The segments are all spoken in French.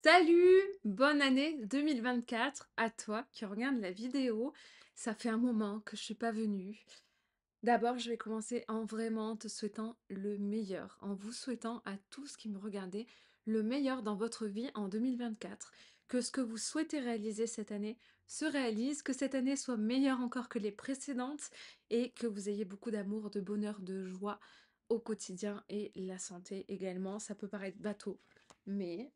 Salut! Bonne année 2024 à toi qui regarde la vidéo. Ça fait un moment que je suis pas venue. D'abord, je vais commencer en vraiment te souhaitant le meilleur, en vous souhaitant à tous qui me regardez le meilleur dans votre vie en 2024. Que ce que vous souhaitez réaliser cette année se réalise, que cette année soit meilleure encore que les précédentes et que vous ayez beaucoup d'amour, de bonheur, de joie au quotidien et la santé également. Ça peut paraître bateau, mais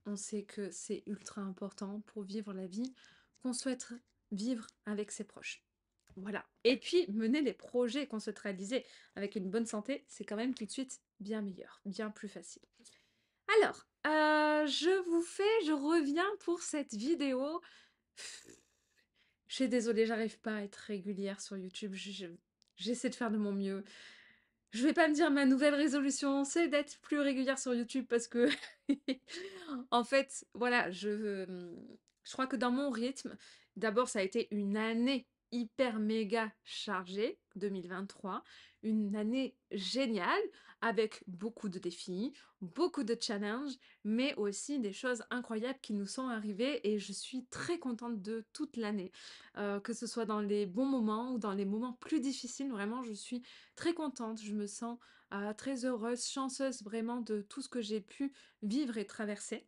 on sait que c'est ultra important pour vivre la vie qu'on souhaite vivre avec ses proches. Voilà. Et puis, mener les projets qu'on souhaite réaliser avec une bonne santé, c'est quand même tout de suite bien meilleur, bien plus facile. Alors, je reviens pour cette vidéo. Je suis désolée, j'arrive pas à être régulière sur YouTube. J'essaie de faire de mon mieux. Je vais pas me dire ma nouvelle résolution, c'est d'être plus régulière sur YouTube parce que en fait, voilà, je crois que dans mon rythme, d'abord ça a été une année hyper méga chargée, 2023, une année géniale avec beaucoup de défis, beaucoup de challenges, mais aussi des choses incroyables qui nous sont arrivées et je suis très contente de toute l'année. Que ce soit dans les bons moments ou dans les moments plus difficiles, vraiment je suis très contente, je me sens très heureuse, chanceuse vraiment de tout ce que j'ai pu vivre et traverser.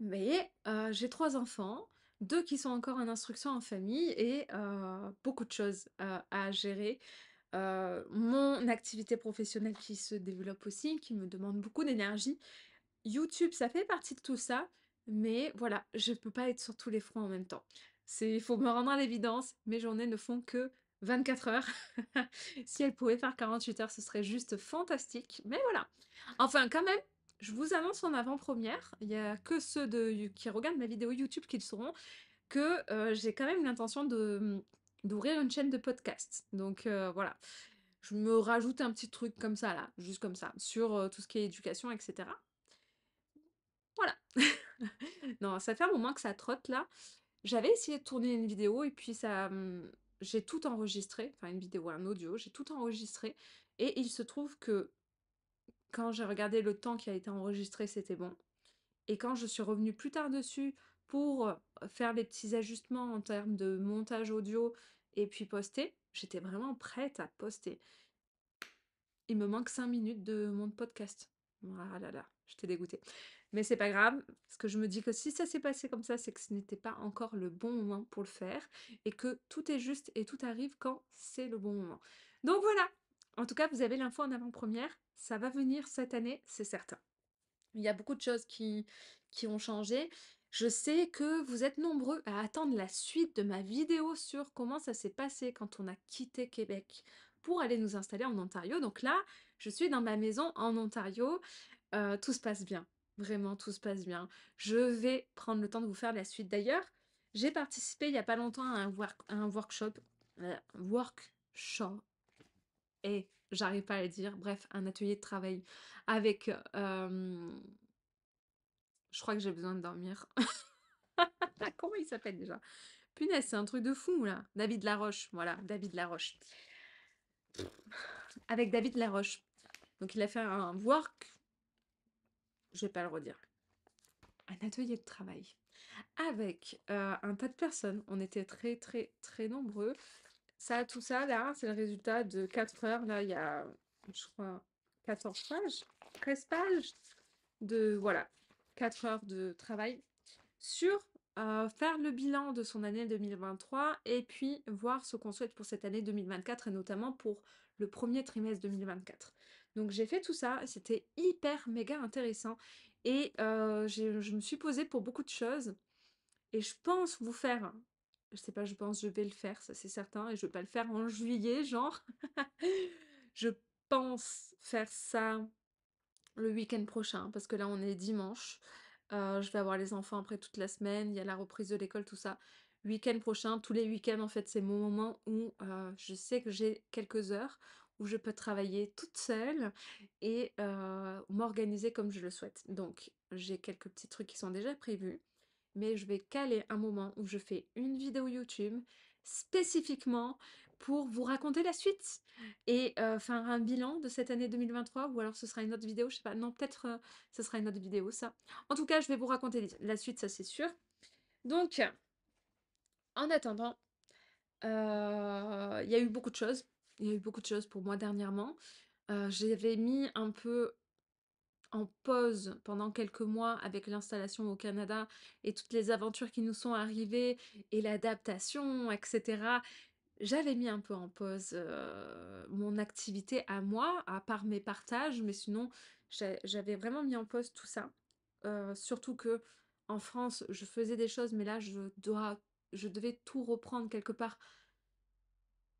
Mais j'ai 3 enfants, 2 qui sont encore en instruction en famille et beaucoup de choses, à gérer. Mon activité professionnelle qui se développe aussi, qui me demande beaucoup d'énergie. YouTube, ça fait partie de tout ça, mais voilà, je peux pas être sur tous les fronts en même temps. Il faut me rendre à l'évidence, mes journées ne font que 24 heures. Si elles pouvaient faire 48 heures, ce serait juste fantastique. Mais voilà. Enfin, quand même, je vous annonce en avant-première, il y a que ceux qui regardent ma vidéo YouTube qui le sauront, que j'ai quand même l'intention d'ouvrir une chaîne de podcast. Donc voilà, je me rajoute un petit truc comme ça là, juste comme ça, sur tout ce qui est éducation, etc. Voilà. Non, ça fait un moment que ça trotte là. J'avais essayé de tourner une vidéo et puis j'ai tout enregistré, enfin une vidéo, un audio, j'ai tout enregistré et il se trouve que quand j'ai regardé le temps qui a été enregistré, c'était bon. Et quand je suis revenue plus tard dessus pour faire les petits ajustements en termes de montage audio et puis poster, j'étais vraiment prête à poster. Il me manque 5 minutes de mon podcast. Ah là là, j'étais dégoûtée. Mais c'est pas grave, parce que je me dis que si ça s'est passé comme ça, c'est que ce n'était pas encore le bon moment pour le faire, et que tout est juste et tout arrive quand c'est le bon moment. Donc voilà, en tout cas, vous avez l'info en avant-première, ça va venir cette année, c'est certain. Il y a beaucoup de choses qui ont changé. Je sais que vous êtes nombreux à attendre la suite de ma vidéo sur comment ça s'est passé quand on a quitté Québec pour aller nous installer en Ontario. Donc là, je suis dans ma maison en Ontario. Tout se passe bien. Vraiment, tout se passe bien. Je vais prendre le temps de vous faire la suite. D'ailleurs, j'ai participé il n'y a pas longtemps à un workshop. Workshop. Et j'arrive pas à le dire. Bref, un atelier de travail avec je crois que j'ai besoin de dormir. Comment il s'appelle déjà? Punaise, c'est un truc de fou là. David Laroche, voilà, David Laroche. Avec David Laroche. Donc il a fait un work, je vais pas le redire, un atelier de travail avec un tas de personnes. On était très très très nombreux. Ça, tout ça là, c'est le résultat de 4 heures. Là, il y a, je crois, 14 pages, 13 pages de, voilà, 4 heures de travail sur faire le bilan de son année 2023 et puis voir ce qu'on souhaite pour cette année 2024 et notamment pour le premier trimestre 2024. Donc j'ai fait tout ça, c'était hyper méga intéressant et je me suis posée pour beaucoup de choses et je pense vous faire, je sais pas, je pense je vais le faire, ça c'est certain, et je vais pas le faire en juillet, genre. Je pense faire ça le week-end prochain, parce que là on est dimanche. Je vais avoir les enfants après toute la semaine, il y a la reprise de l'école, tout ça. Week-end prochain, tous les week-ends en fait, c'est mon moment où je sais que j'ai quelques heures où je peux travailler toute seule et m'organiser comme je le souhaite. Donc j'ai quelques petits trucs qui sont déjà prévus, mais je vais caler un moment où je fais une vidéo YouTube spécifiquement pour vous raconter la suite et faire un bilan de cette année 2023 ou alors ce sera une autre vidéo, je sais pas. Non, peut-être, ce sera une autre vidéo ça. En tout cas, je vais vous raconter la suite, ça c'est sûr. Donc, en attendant, il y a eu beaucoup de choses. Il y a eu beaucoup de choses pour moi dernièrement. J'avais mis un peu en pause pendant quelques mois avec l'installation au Canada et toutes les aventures qui nous sont arrivées et l'adaptation, etc. J'avais mis un peu en pause mon activité à moi, à part mes partages, mais sinon j'avais vraiment mis en pause tout ça. Surtout que en France, je faisais des choses, mais là je devais tout reprendre quelque part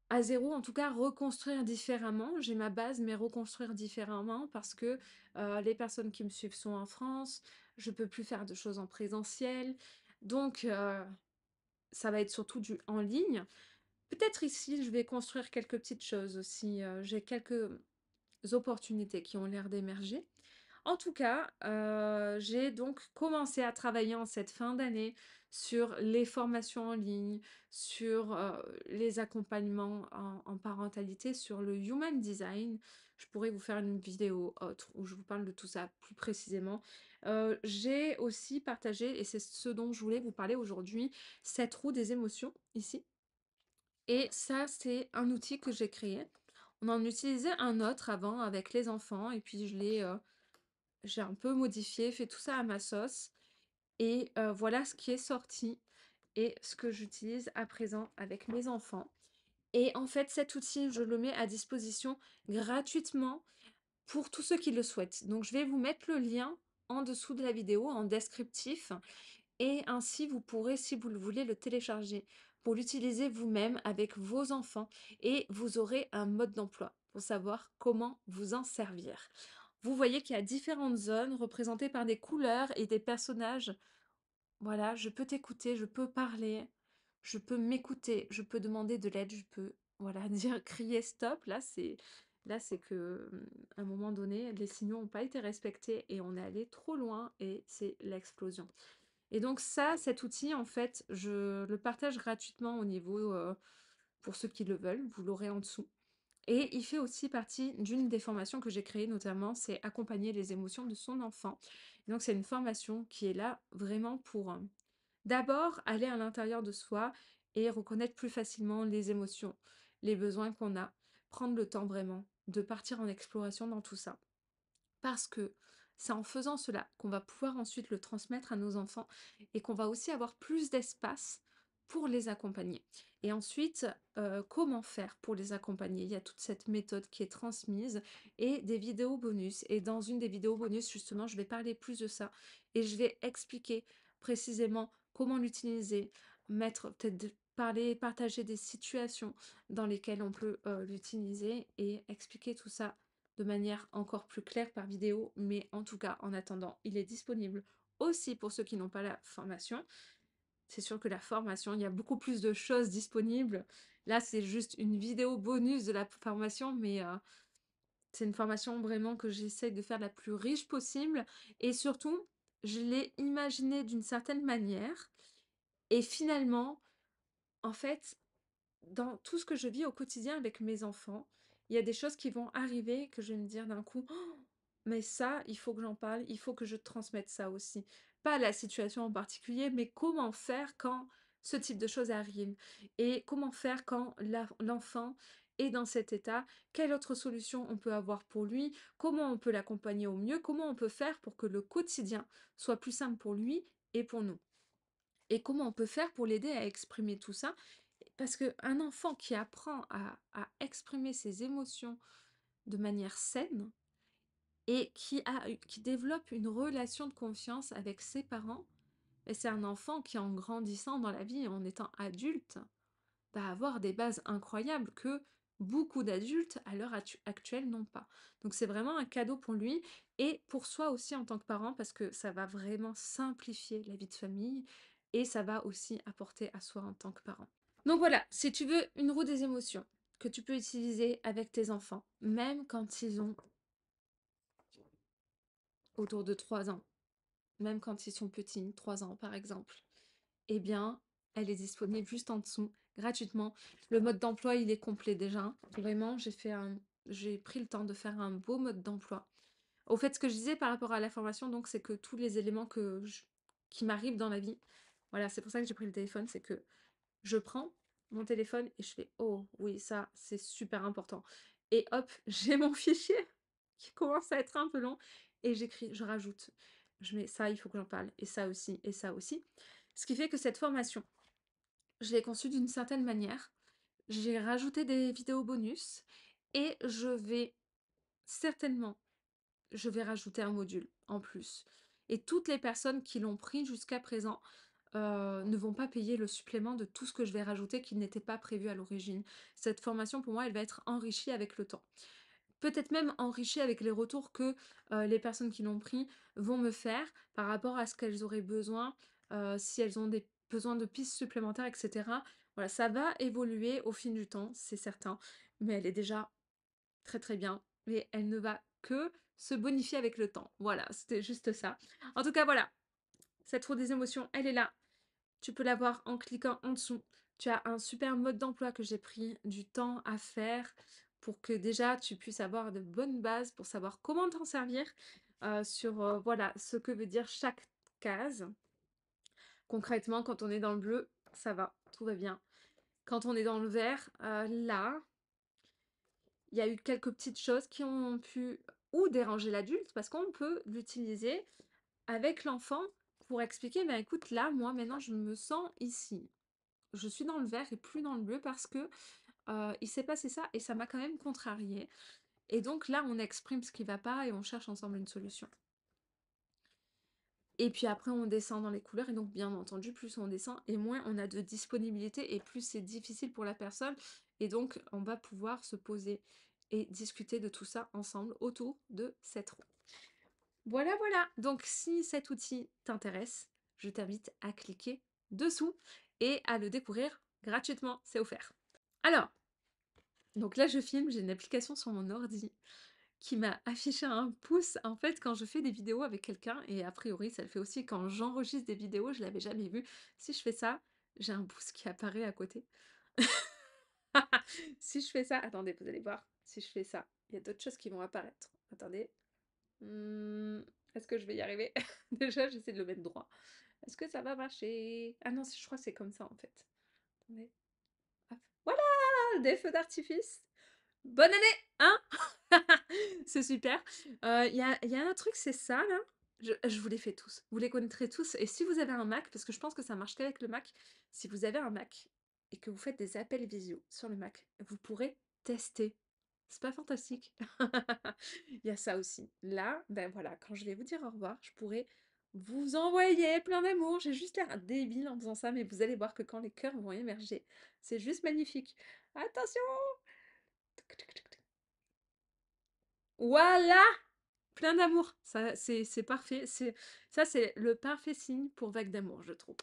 à zéro, en tout cas reconstruire différemment. J'ai ma base, mais reconstruire différemment parce que les personnes qui me suivent sont en France, je peux plus faire de choses en présentiel, donc ça va être surtout du en ligne. Peut-être ici, je vais construire quelques petites choses aussi. J'ai quelques opportunités qui ont l'air d'émerger. En tout cas, j'ai donc commencé à travailler en cette fin d'année sur les formations en ligne, sur les accompagnements en parentalité, sur le human design. Je pourrais vous faire une vidéo autre où je vous parle de tout ça plus précisément. J'ai aussi partagé, et c'est ce dont je voulais vous parler aujourd'hui, cette roue des émotions ici. Et ça, c'est un outil que j'ai créé. On en utilisait un autre avant avec les enfants, et puis j'ai un peu modifié, fait tout ça à ma sauce. Et voilà ce qui est sorti et ce que j'utilise à présent avec mes enfants. Et en fait, cet outil, je le mets à disposition gratuitement pour tous ceux qui le souhaitent. Donc, je vais vous mettre le lien en dessous de la vidéo, en descriptif. Et ainsi, vous pourrez, si vous le voulez, le télécharger pour l'utiliser vous-même avec vos enfants et vous aurez un mode d'emploi pour savoir comment vous en servir. Vous voyez qu'il y a différentes zones représentées par des couleurs et des personnages. Voilà, je peux t'écouter, je peux parler, je peux m'écouter, je peux demander de l'aide, je peux, voilà, dire, crier stop. Là, c'est que, à un moment donné, les signaux n'ont pas été respectés et on est allé trop loin et c'est l'explosion. Et donc ça, cet outil, en fait, je le partage gratuitement au niveau, pour ceux qui le veulent, vous l'aurez en dessous. Et il fait aussi partie d'une des formations que j'ai créées notamment, c'est accompagner les émotions de son enfant. Donc c'est une formation qui est là vraiment pour d'abord aller à l'intérieur de soi et reconnaître plus facilement les émotions, les besoins qu'on a, prendre le temps vraiment de partir en exploration dans tout ça. Parce que c'est en faisant cela qu'on va pouvoir ensuite le transmettre à nos enfants et qu'on va aussi avoir plus d'espace pour les accompagner. Et ensuite, comment faire pour les accompagner? Il y a toute cette méthode qui est transmise et des vidéos bonus. Et dans une des vidéos bonus, justement, je vais parler plus de ça et je vais expliquer précisément comment l'utiliser, mettre peut-être parler, partager des situations dans lesquelles on peut l'utiliser et expliquer tout ça de manière encore plus claire par vidéo, mais en tout cas, en attendant, il est disponible aussi pour ceux qui n'ont pas la formation. C'est sûr que la formation, il y a beaucoup plus de choses disponibles. Là, c'est juste une vidéo bonus de la formation, mais c'est une formation vraiment que j'essaye de faire la plus riche possible. Et surtout, je l'ai imaginée d'une certaine manière. Et finalement, en fait, dans tout ce que je vis au quotidien avec mes enfants, il y a des choses qui vont arriver que je vais me dire d'un coup, oh, mais ça, il faut que j'en parle, il faut que je transmette ça aussi. Pas la situation en particulier, mais comment faire quand ce type de choses arrive et comment faire quand l'enfant est dans cet état, quelle autre solution on peut avoir pour lui, comment on peut l'accompagner au mieux, comment on peut faire pour que le quotidien soit plus simple pour lui et pour nous. Et comment on peut faire pour l'aider à exprimer tout ça parce qu'un enfant qui apprend à exprimer ses émotions de manière saine et qui développe une relation de confiance avec ses parents, et c'est un enfant qui, en grandissant dans la vie et en étant adulte, va avoir des bases incroyables que beaucoup d'adultes à l'heure actuelle n'ont pas. Donc c'est vraiment un cadeau pour lui et pour soi aussi en tant que parent parce que ça va vraiment simplifier la vie de famille et ça va aussi apporter à soi en tant que parent. Donc voilà, si tu veux une roue des émotions que tu peux utiliser avec tes enfants, même quand ils ont autour de 3 ans, même quand ils sont petits, 3 ans par exemple, eh bien, elle est disponible juste en dessous. gratuitement. Le mode d'emploi, il est complet déjà. Vraiment, j'ai pris le temps de faire un beau mode d'emploi. Au fait, ce que je disais par rapport à la formation, donc, c'est que tous les éléments qui m'arrivent dans la vie, voilà, c'est pour ça que j'ai pris le téléphone, c'est que je prends mon téléphone et je fais: «Oh oui, ça, c'est super important» et hop, j'ai mon fichier qui commence à être un peu long et j'écris, je rajoute. Je mets: «Ça, il faut que j'en parle et ça aussi et ça aussi». Ce qui fait que cette formation, je l'ai conçue d'une certaine manière. J'ai rajouté des vidéos bonus et certainement, je vais rajouter un module en plus. Et toutes les personnes qui l'ont pris jusqu'à présent ne vont pas payer le supplément de tout ce que je vais rajouter qui n'était pas prévu à l'origine. Cette formation, pour moi, elle va être enrichie avec le temps. Peut-être même enrichie avec les retours que les personnes qui l'ont pris vont me faire par rapport à ce qu'elles auraient besoin, si elles ont des besoins de pistes supplémentaires, etc. Voilà, ça va évoluer au fil du temps, c'est certain, mais elle est déjà très très bien, mais elle ne va que se bonifier avec le temps. Voilà, c'était juste ça. En tout cas, voilà, cette roue des émotions, elle est là. Tu peux la voir en cliquant en dessous. Tu as un super mode d'emploi que j'ai pris du temps à faire pour que déjà tu puisses avoir de bonnes bases pour savoir comment t'en servir sur voilà ce que veut dire chaque case. Concrètement, quand on est dans le bleu, ça va, tout va bien. Quand on est dans le vert, là, il y a eu quelques petites choses qui ont pu ou déranger l'adulte parce qu'on peut l'utiliser avec l'enfant pour expliquer, ben écoute, là, moi, maintenant, je me sens ici. Je suis dans le vert et plus dans le bleu parce que il s'est passé ça et ça m'a quand même contrariée. Et donc là, on exprime ce qui va pas et on cherche ensemble une solution. Et puis après, on descend dans les couleurs et donc bien entendu, plus on descend et moins on a de disponibilité et plus c'est difficile pour la personne. Et donc, on va pouvoir se poser et discuter de tout ça ensemble autour de cette roue. Voilà, voilà. Donc, si cet outil t'intéresse, je t'invite à cliquer dessous et à le découvrir gratuitement. C'est offert. Alors, donc là, je filme, j'ai une application sur mon ordi qui m'a affiché un pouce, en fait, quand je fais des vidéos avec quelqu'un, et a priori, ça le fait aussi quand j'enregistre des vidéos, je l'avais jamais vu. Si je fais ça, j'ai un pouce qui apparaît à côté. Si je fais ça, attendez, vous allez voir, si je fais ça, il y a d'autres choses qui vont apparaître. Attendez. Est-ce que je vais y arriver? Déjà, j'essaie de le mettre droit. Est-ce que ça va marcher? Ah non, je crois que c'est comme ça, en fait. Attendez. Hop. Voilà! Des feux d'artifice! Bonne année! Hein? C'est super. Il y a un truc, c'est ça, là. Je vous les fais tous. Vous les connaîtrez tous. Et si vous avez un Mac, parce que je pense que ça marche qu'avec le Mac, si vous avez un Mac et que vous faites des appels visio sur le Mac, vous pourrez tester. C'est pas fantastique? Il y a ça aussi. Là, ben voilà, quand je vais vous dire au revoir, je pourrais vous envoyer plein d'amour. J'ai juste l'air débile en faisant ça, mais vous allez voir que quand les cœurs vont émerger, c'est juste magnifique. Attention! Voilà! Plein d'amour. Ça, c'est parfait. C'est le parfait signe pour vague d'amour, je trouve.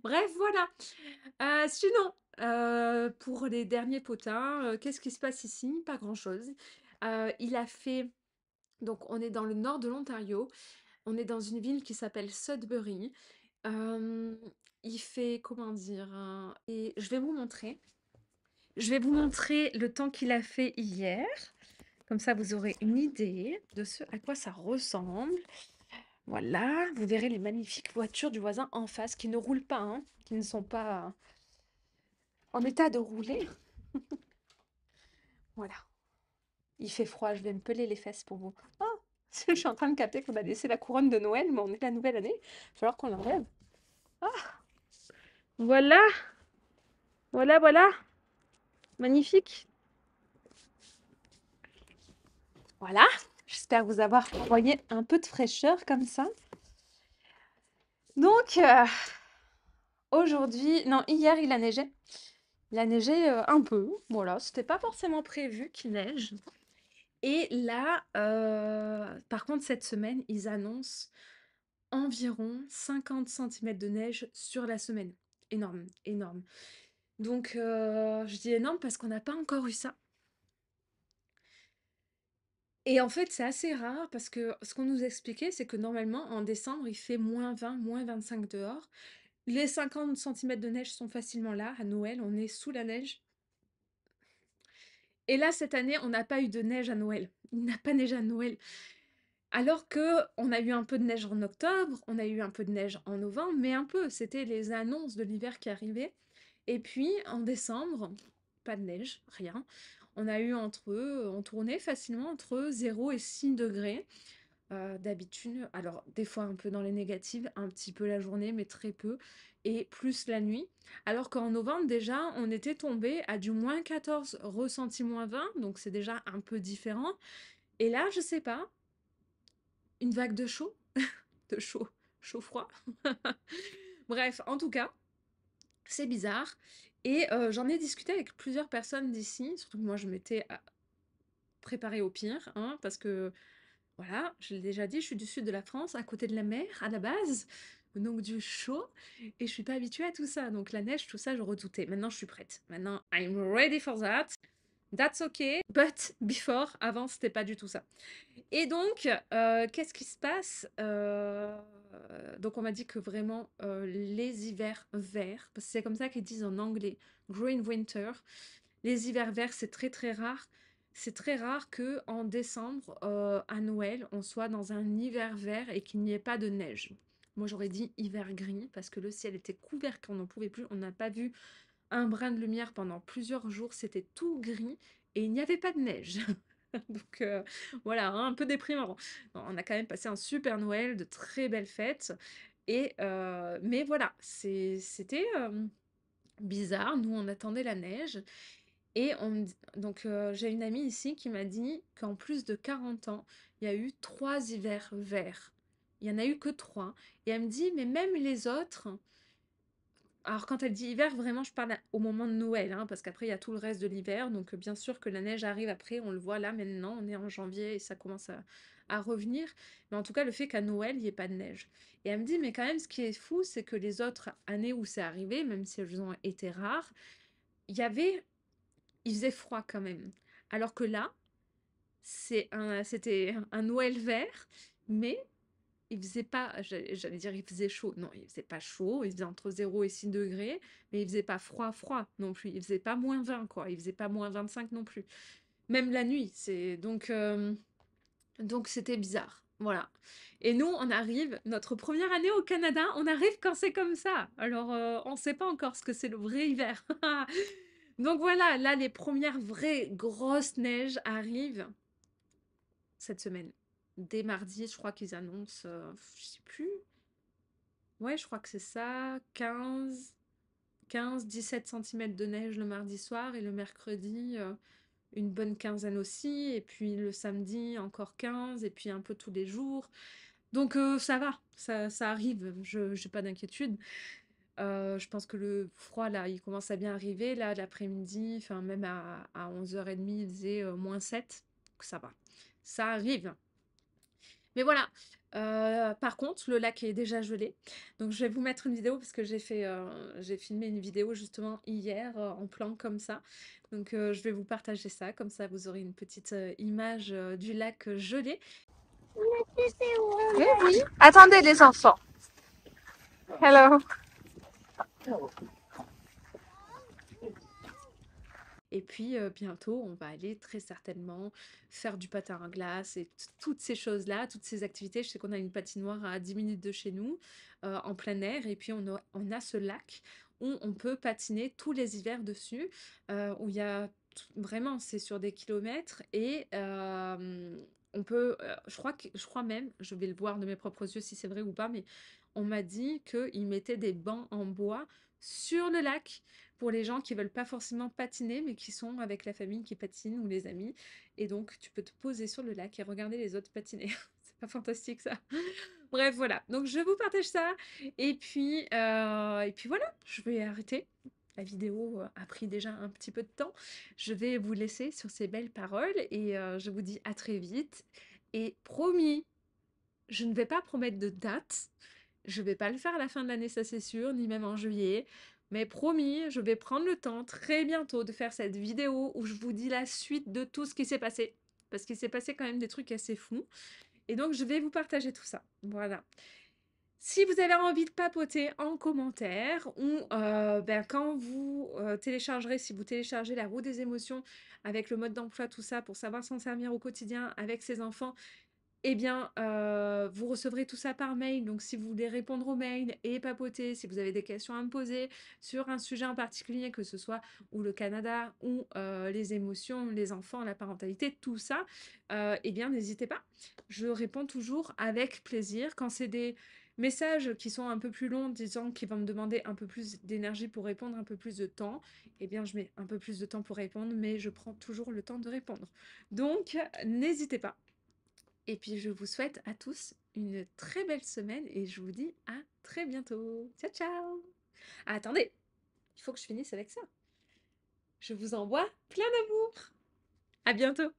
Bref, voilà. Sinon, pour les derniers potins, qu'est-ce qui se passe ici? Pas grand-chose. Il a fait... Donc, on est dans le nord de l'Ontario. On est dans une ville qui s'appelle Sudbury. Euh, il fait, comment dire, et je vais vous montrer. Je vais vous montrer le temps qu'il a fait hier. Comme ça, vous aurez une idée de ce à quoi ça ressemble. Voilà, vous verrez les magnifiques voitures du voisin en face qui ne roulent pas, hein, qui ne sont pas en état de rouler. Voilà. Il fait froid, je vais me peler les fesses pour vous. Ah, je suis en train de capter qu'on a laissé la couronne de Noël, mais on est la nouvelle année. Il va falloir qu'on l'enlève. Ah, voilà, voilà, voilà. Magnifique. Voilà. J'espère vous avoir envoyé un peu de fraîcheur comme ça. Donc, aujourd'hui, non, hier il a neigé. Il a neigé un peu, voilà, c'était pas forcément prévu qu'il neige. Et là, par contre, cette semaine, ils annoncent environ 50 centimètres de neige sur la semaine. Énorme, énorme. Donc, je dis énorme parce qu'on n'a pas encore eu ça. Et en fait, c'est assez rare parce que ce qu'on nous expliquait, c'est que normalement, en décembre, il fait -20, -25 dehors. Les 50 centimètres de neige sont facilement là. À Noël, on est sous la neige. Et là, cette année, on n'a pas eu de neige à Noël. Il n'a pas neigé à Noël. Alors que on a eu un peu de neige en octobre, on a eu un peu de neige en novembre, mais un peu, c'était les annonces de l'hiver qui arrivaient. Et puis en décembre, pas de neige, rien. On a eu on tournait facilement entre 0 et 6 degrés. D'habitude, alors des fois un peu dans les négatives, un petit peu la journée, mais très peu, et plus la nuit. Alors qu'en novembre, déjà, on était tombé à du -14 ressenti -20, donc c'est déjà un peu différent. Et là, je sais pas, une vague de chaud, de chaud, chaud-froid. Bref, en tout cas, c'est bizarre. Et j'en ai discuté avec plusieurs personnes d'ici, surtout que moi je m'étais préparée au pire, hein, parce que voilà, je l'ai déjà dit, je suis du sud de la France, à côté de la mer, à la base, donc du chaud, et je suis pas habituée à tout ça. Donc la neige, tout ça, je redoutais. Maintenant, je suis prête. Maintenant, I'm ready for that. That's okay. But before, avant, c'était pas du tout ça. Et donc, qu'est-ce qui se passe? Donc on m'a dit que vraiment, les hivers verts, parce que c'est comme ça qu'ils disent en anglais, green winter, les hivers verts, c'est très très rare. C'est très rare que en décembre, à Noël, on soit dans un hiver vert et qu'il n'y ait pas de neige. Moi, j'aurais dit hiver gris parce que le ciel était couvert qu'on n'en pouvait plus. On n'a pas vu un brin de lumière pendant plusieurs jours. C'était tout gris et il n'y avait pas de neige. Donc voilà, hein, un peu déprimant. On a quand même passé un super Noël, de très belles fêtes. Et mais voilà, c'était bizarre. Nous, on attendait la neige. Et donc, j'ai une amie ici qui m'a dit qu'en plus de 40 ans, il y a eu 3 hivers verts. Il y en a eu que 3. Et elle me dit, mais même les autres, alors quand elle dit hiver, vraiment, je parle au moment de Noël, hein, parce qu'après, il y a tout le reste de l'hiver. Donc, bien sûr que la neige arrive après, on le voit là maintenant, on est en janvier et ça commence à revenir. Mais en tout cas, le fait qu'à Noël, il n'y ait pas de neige. Et elle me dit, mais quand même, ce qui est fou, c'est que les autres années où c'est arrivé, même si elles ont été rares, il y avait il faisait froid quand même. Alors que là, c'était un Noël vert, mais il faisait pas, j'allais dire il faisait chaud. Non, il faisait pas chaud, il faisait entre 0 et 6 degrés, mais il faisait pas froid, froid non plus. Il faisait pas -20, quoi. Il faisait pas -25 non plus. Même la nuit, donc c'était bizarre. Voilà. Et nous, on arrive, notre première année au Canada, on arrive quand c'est comme ça. Alors, on sait pas encore ce que c'est le vrai hiver. Donc voilà, là, les premières vraies grosses neiges arrivent cette semaine. Dès mardi, je crois qu'ils annoncent, je sais plus. Ouais, je crois que c'est ça, 17 centimètres de neige le mardi soir et le mercredi, une bonne quinzaine aussi. Et puis le samedi, encore 15 et puis un peu tous les jours. Donc ça va, ça arrive, je j'ai pas d'inquiétude. Je pense que le froid là, il commence à bien arriver. Là, l'après-midi, enfin même à 11h30, il faisait -7, donc ça va. Ça arrive. Mais voilà, par contre, le lac est déjà gelé. Donc je vais vous mettre une vidéo parce que j'ai filmé une vidéo justement hier, en plan comme ça. Donc je vais vous partager ça, comme ça vous aurez une petite, image, du lac, gelé. Oui, oui. Attendez les enfants. Hello. Et puis bientôt, on va aller très certainement faire du patin à glace et toutes ces choses-là, toutes ces activités. Je sais qu'on a une patinoire à 10 minutes de chez nous, en plein air. Et puis on a ce lac où on peut patiner tous les hivers dessus, où il y a vraiment, c'est sur des kilomètres. Et on peut, je crois même, je vais le voir de mes propres yeux si c'est vrai ou pas, mais on m'a dit qu'ils mettaient des bancs en bois sur le lac pour les gens qui veulent pas forcément patiner, mais qui sont avec la famille qui patine ou les amis. Et donc, tu peux te poser sur le lac et regarder les autres patiner. C'est pas fantastique ça? Bref, voilà. Donc, je vous partage ça. Et puis voilà, je vais arrêter. La vidéo a pris déjà un petit peu de temps. Je vais vous laisser sur ces belles paroles et je vous dis à très vite. Et promis, je ne vais pas promettre de date. Je vais pas le faire à la fin de l'année, ça c'est sûr, ni même en juillet. Mais promis, je vais prendre le temps très bientôt de faire cette vidéo où je vous dis la suite de tout ce qui s'est passé. Parce qu'il s'est passé quand même des trucs assez fous. Et donc, je vais vous partager tout ça. Voilà. Si vous avez envie de papoter en commentaire ou quand vous, téléchargerez si vous téléchargez La Roue des émotions avec le mode d'emploi, tout ça, pour savoir s'en servir au quotidien avec ses enfants, eh bien, vous recevrez tout ça par mail. Donc si vous voulez répondre aux mails et papoter, si vous avez des questions à me poser sur un sujet en particulier, que ce soit ou le Canada ou les émotions, les enfants, la parentalité, tout ça, eh bien n'hésitez pas. Je réponds toujours avec plaisir. Quand c'est des messages qui sont un peu plus longs, disant qui vont me demander un peu plus d'énergie pour répondre, un peu plus de temps, eh bien je mets un peu plus de temps pour répondre, mais je prends toujours le temps de répondre. Donc n'hésitez pas. Et puis je vous souhaite à tous une très belle semaine et je vous dis à très bientôt. Ciao ciao. Ah, attendez, il faut que je finisse avec ça. Je vous envoie plein d'amour. À bientôt.